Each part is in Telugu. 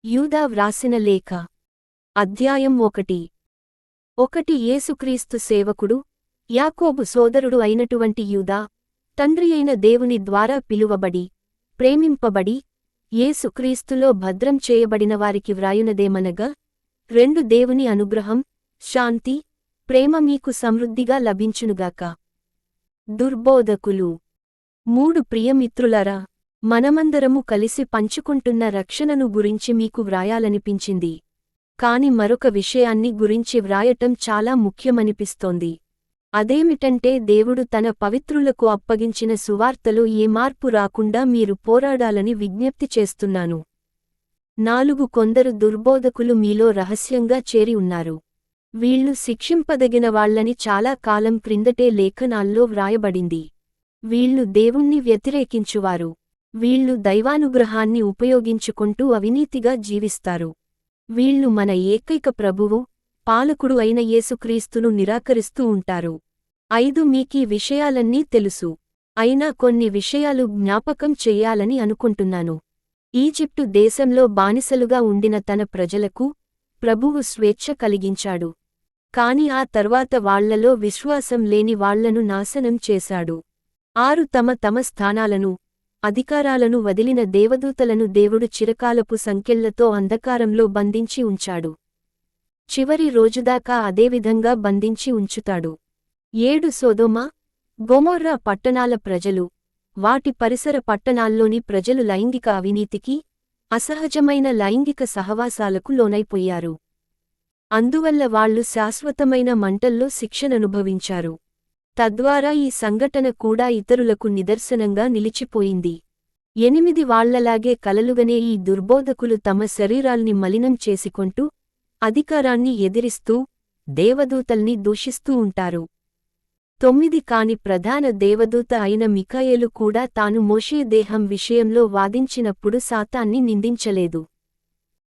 యూదా వ్రాసిన లేఖ అధ్యాయం 1 యేసుక్రీస్తు సేవకుడు యాకోబు సోదరుడు అయినటువంటి యూదా తండ్రియైన దేవుని ద్వారా పిలువబడి ప్రేమింపబడి యేసుక్రీస్తులో భద్రం చేయబడిన వారికి వ్రాయునదేమనగా దేవుని అనుగ్రహం శాంతి ప్రేమ మీకు సమృద్ధిగా లభించునుగాక. దుర్బోధకులు ప్రియమిత్రులారా, మనమందరము కలిసి పంచుకుంటున్న రక్షణను గురించి మీకు వ్రాయాలనిపించింది. కాని మరొక విషయాన్ని గురించి వ్రాయటం చాలా ముఖ్యమనిపిస్తోంది. అదేమిటంటే దేవుడు తన పవిత్రులకు అప్పగించిన సువార్తలో ఏ మార్పు రాకుండా మీరు పోరాడాలని విజ్ఞప్తి చేస్తున్నాను. కొందరు దుర్బోధకులు మీలో రహస్యంగా చేరి ఉన్నారు. వీళ్లు శిక్షింపదగిన వాళ్లని చాలా కాలం క్రిందటే లేఖనాల్లో వ్రాయబడింది. వీళ్లు దేవుణ్ణి వ్యతిరేకించువారు. వీళ్లు దైవానుగ్రహాన్ని ఉపయోగించుకుంటూ అవినీతిగా జీవిస్తారు. వీళ్లు మన ఏకైక ప్రభువు పాలకుడు అయిన యేసుక్రీస్తును నిరాకరిస్తూ ఉంటారు. మీకీ విషయాలన్నీ తెలుసు. అయినా కొన్ని విషయాలు జ్ఞాపకం చెయ్యాలని అనుకుంటున్నాను. ఈజిప్టు దేశంలో బానిసలుగా ఉండిన తన ప్రజలకు ప్రభువు స్వేచ్ఛ కలిగించాడు. కాని ఆ తర్వాత వాళ్లలో విశ్వాసం లేని వాళ్లను నాశనం చేశాడు. తమ స్థానాలను అధికారాలను వదిలిన దేవదూతలను దేవుడు చిరకాలపు సంకెళ్లతో అంధకారంలో బంధించి ఉంచాడు. చివరి రోజుదాకా అదేవిధంగా బంధించి ఉంచుతాడు. సొదొమ గొమొర్రా పట్టణాల ప్రజలు వాటి పరిసర పట్టణాల్లోని ప్రజలు లైంగిక అవినీతికి అసహజమైన లైంగిక సహవాసాలకు లోనైపోయారు. అందువల్ల వాళ్లు శాశ్వతమైన మంటల్లో శిక్షననుభవించారు. తద్వారా ఈ సంఘటన కూడా ఇతరులకు నిదర్శనంగా నిలిచిపోయింది. వాళ్లలాగే కలలుగనే ఈ దుర్బోధకులు తమ శరీరాల్ని మలినం చేసుకుంటూ అధికారాన్ని ఎదిరిస్తూ దేవదూతల్ని దూషిస్తూ ఉంటారు. కాని ప్రధాన దేవదూత అయిన మిఖాయేలు కూడా తాను మోషే దేహం విషయంలో వాదించినప్పుడు సాతాన్ని నిందించలేదు.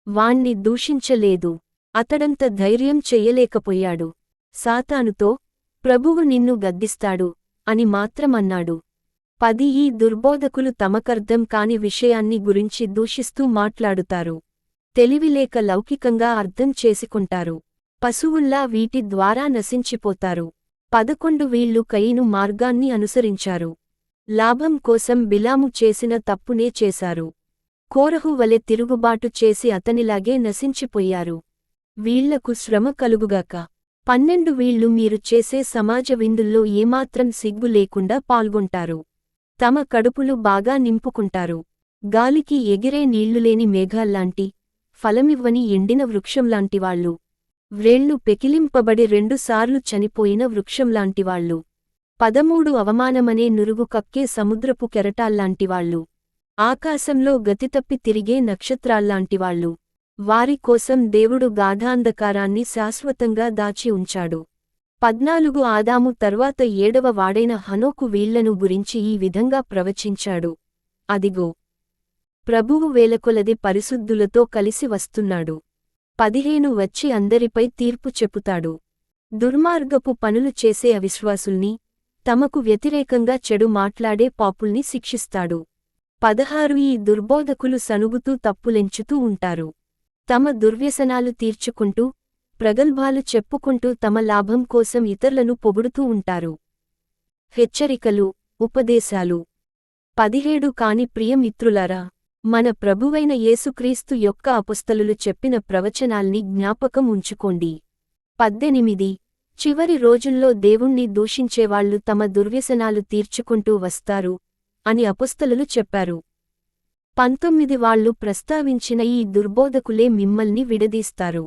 వాణ్ణి దూషించలేదు. అతడంత ధైర్యం చెయ్యలేకపోయాడు. సాతానుతో ప్రభువు నిన్ను గద్దిస్తాడు అని మాత్రమన్నాడు. ఈ దుర్బోధకులు తమకర్థం కాని విషయాన్ని గురించి దూషిస్తూ మాట్లాడుతారు. తెలివిలేక లౌకికంగా అర్థం చేసుకుంటారు. పశువుల్లా వీటి ద్వారా నశించిపోతారు. వీళ్లు కయీను మార్గాన్ని అనుసరించారు. లాభం కోసం బిలాము చేసిన తప్పునే చేశారు. కోరహు వలె తిరుగుబాటు చేసి అతనిలాగే నశించిపోయారు. వీళ్లకు శ్రమ కలుగుగాక. వీళ్లు మీరు చేసే సమాజ విందుల్లో ఏమాత్రం సిగ్గు లేకుండా పాల్గొంటారు. తమ కడుపులు బాగా నింపుకుంటారు. గాలికి ఎగిరే నీళ్లులేని మేఘాల్లాంటి ఫలమివ్వని ఎండిన వృక్షంలాంటివాళ్లు. వ్రేళ్లు పెకిలింపబడి 2 సార్లు చనిపోయిన వృక్షంలాంటివాళ్లు. అవమానమనే నురుగు కక్కే సముద్రపు కెరటాల్లాంటివాళ్లు. ఆకాశంలో గతితప్పి తిరిగే నక్షత్రాల్లాంటివాళ్లు. వారి కోసం దేవుడు గాఢాంధకారాన్ని శాశ్వతంగా దాచి ఉంచాడు. ఆదాము తర్వాత 7వ వాడైన హనోకు వీళ్లను గురించి ఈ విధంగా ప్రవచించాడు. అదిగో, ప్రభువు వేలకొలది పరిశుద్ధులతో కలిసి వస్తున్నాడు. వచ్చి అందరిపై తీర్పు చెప్పుతాడు. దుర్మార్గపు పనులు చేసే అవిశ్వాసుల్ని, తమకు వ్యతిరేకంగా చెడు మాట్లాడే పాపుల్ని శిక్షిస్తాడు. ఈ దుర్బోధకులు సనుగుతూ తప్పులెంచుతూ ఉంటారు. తమ దుర్వ్యసనాలు తీర్చుకుంటూ ప్రగల్భాలు చెప్పుకుంటూ తమ లాభం కోసం ఇతరులను పొగుడుతూ ఉంటారు. హెచ్చరికలు, ఉపదేశాలు. కాని ప్రియమిత్రులారా, మన ప్రభువైన యేసుక్రీస్తు యొక్క అపొస్తలులు చెప్పిన ప్రవచనాల్ని జ్ఞాపకం ఉంచుకోండి. 18 చివరి రోజుల్లో దేవుణ్ణి దూషించేవాళ్లు తమ దుర్వ్యసనాలు తీర్చుకుంటూ వస్తారు అని అపొస్తలులు చెప్పారు. వాళ్లు ప్రస్తావించిన ఈ దుర్బోధకులే మిమ్మల్ని విడదీస్తారు.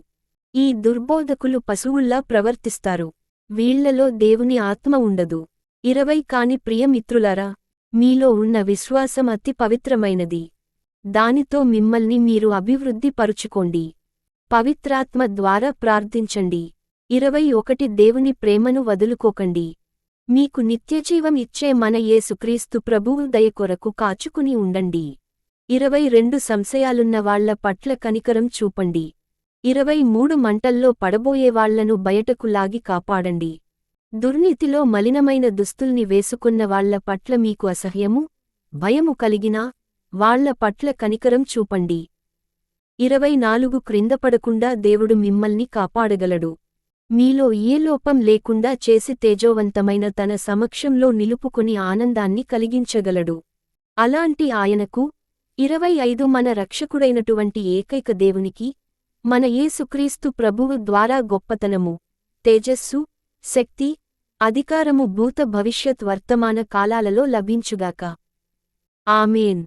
ఈ దుర్బోధకులు పశువుల్లా ప్రవర్తిస్తారు. వీళ్లలో దేవుని ఆత్మ ఉండదు. కాని ప్రియమిత్రులారా, మీలో ఉన్న విశ్వాసం అతి పవిత్రమైనది. దానితో మిమ్మల్ని మీరు అభివృద్ధి పరుచుకోండి. పవిత్రాత్మ ద్వారా ప్రార్థించండి. దేవుని ప్రేమను వదులుకోకండి. మీకు నిత్యజీవం ఇచ్చే మన యేసుక్రీస్తు ప్రభువు దయ కొరకు కాచుకుని ఉండండి. 22 సంశయాలున్న వాళ్ల పట్ల కనికరం చూపండి. 23 మంటల్లో పడబోయేవాళ్లను బయటకు లాగి కాపాడండి. దుర్నీతిలో మలినమైన దుస్తుల్ని వేసుకున్న వాళ్ల పట్ల మీకు అసహ్యము, భయము కలిగినా వాళ్ల పట్ల కనికరం చూపండి. 24 క్రిందపడకుండా దేవుడు మిమ్మల్ని కాపాడగలడు. మీలో ఏ లోపం లేకుండా చేసి తేజోవంతమైన తన సమక్షంలో నిలుపుకొని ఆనందాన్ని కలిగించగలడు. అలాంటి ఆయనకు 25 మన రక్షకుడైనటువంటి ఏకైక దేవునికి, మన యేసుక్రీస్తు ప్రభువు ద్వారా గొప్పతనము, తేజస్సు, శక్తి, అధికారము భూత భవిష్యత్ వర్తమాన కాలాలలో లభించుగాక. ఆమేన్.